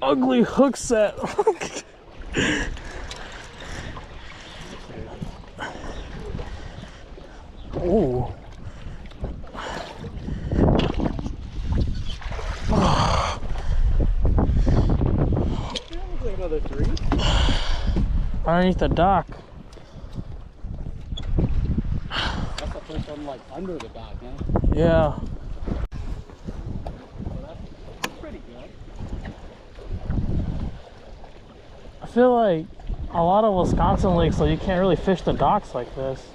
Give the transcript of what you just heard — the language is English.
ugly hook set. Oh. Another 3. Underneath the dock. That's the first one like under the dock, huh? Yeah. That's pretty good. I feel like a lot of Wisconsin lakes, so you can't really fish the docks like this.